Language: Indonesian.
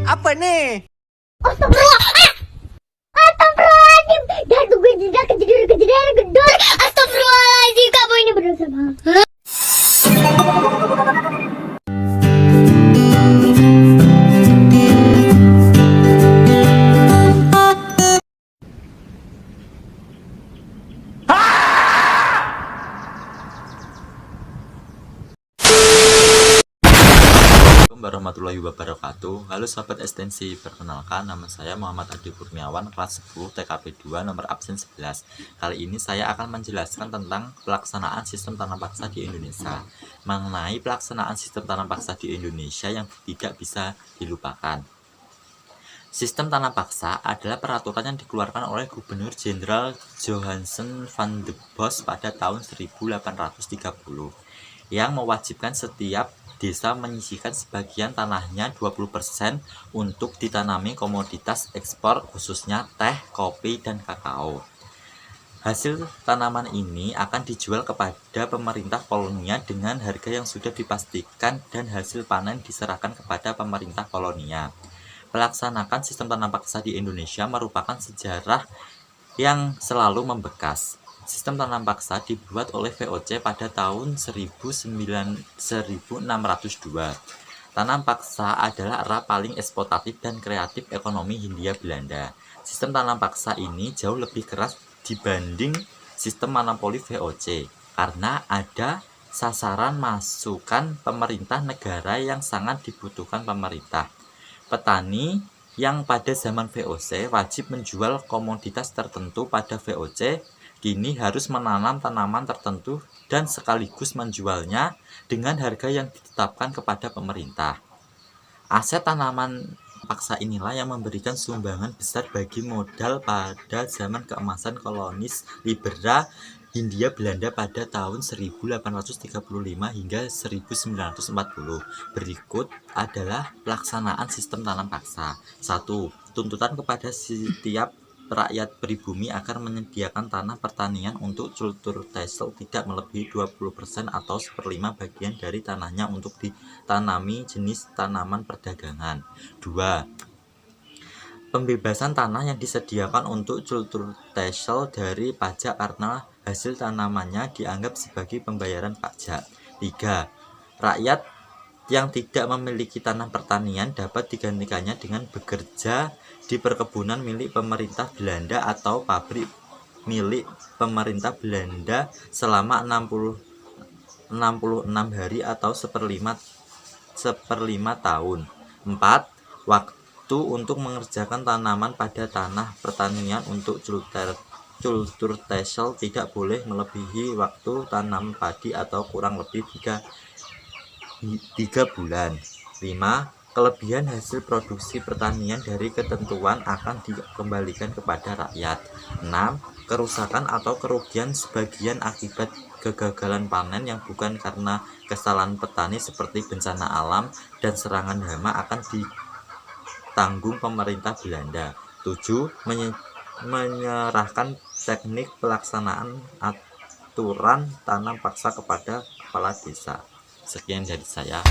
Apa nih? Astagfirullah. Astagfirullahaladzim. Dah gue tidak kejadian gedor. Astagfirullahaladzim. Kamu ini berdosa banget. Warahmatullahi wabarakatuh. Halo sahabat ekstensi, perkenalkan nama saya Muhammad Adi Kurniawan, kelas 10 TKP 2 nomor absen 11. Kali ini saya akan menjelaskan tentang pelaksanaan sistem tanam paksa di Indonesia. Mengenai pelaksanaan sistem tanam paksa di Indonesia yang tidak bisa dilupakan. Sistem tanam paksa adalah peraturan yang dikeluarkan oleh Gubernur Jenderal Johannes van de Bos pada tahun 1830 yang mewajibkan setiap desa menyisihkan sebagian tanahnya 20% untuk ditanami komoditas ekspor khususnya teh, kopi, dan kakao. Hasil tanaman ini akan dijual kepada pemerintah kolonia dengan harga yang sudah dipastikan dan hasil panen diserahkan kepada pemerintah kolonia. Pelaksanakan sistem tanam paksa di Indonesia merupakan sejarah yang selalu membekas. Sistem tanam paksa dibuat oleh VOC pada tahun 1602. Tanam paksa adalah era paling eksploitatif dan kreatif ekonomi Hindia Belanda. Sistem tanam paksa ini jauh lebih keras dibanding sistem monopoli VOC karena ada sasaran masukan pemerintah negara yang sangat dibutuhkan pemerintah. Petani yang pada zaman VOC wajib menjual komoditas tertentu pada VOC kini harus menanam tanaman tertentu dan sekaligus menjualnya dengan harga yang ditetapkan kepada pemerintah. Aset tanaman paksa inilah yang memberikan sumbangan besar bagi modal pada zaman keemasan kolonis liberal Hindia Belanda pada tahun 1835 hingga 1940. Berikut adalah pelaksanaan sistem tanam paksa. 1. Tuntutan kepada setiap rakyat pribumi akan menyediakan tanah pertanian untuk cultur tesel tidak melebihi 20% atau 1/5 bagian dari tanahnya untuk ditanami jenis tanaman perdagangan. 2. Pembebasan tanah yang disediakan untuk cultur tesel dari pajak karena hasil tanamannya dianggap sebagai pembayaran pajak. 3. Rakyat yang tidak memiliki tanah pertanian dapat digantikannya dengan bekerja di perkebunan milik pemerintah Belanda atau pabrik milik pemerintah Belanda selama 66 hari atau 1/5 tahun. 4. Waktu untuk mengerjakan tanaman pada tanah pertanian untuk cultur tesel tidak boleh melebihi waktu tanam padi atau kurang lebih 3 bulan. 5. Kelebihan hasil produksi pertanian dari ketentuan akan dikembalikan kepada rakyat. 6. Kerusakan atau kerugian sebagian akibat kegagalan panen yang bukan karena kesalahan petani seperti bencana alam dan serangan hama akan ditanggung pemerintah Belanda. 7. Menyerahkan teknik pelaksanaan aturan tanam paksa kepada kepala desa. Sekian dari saya.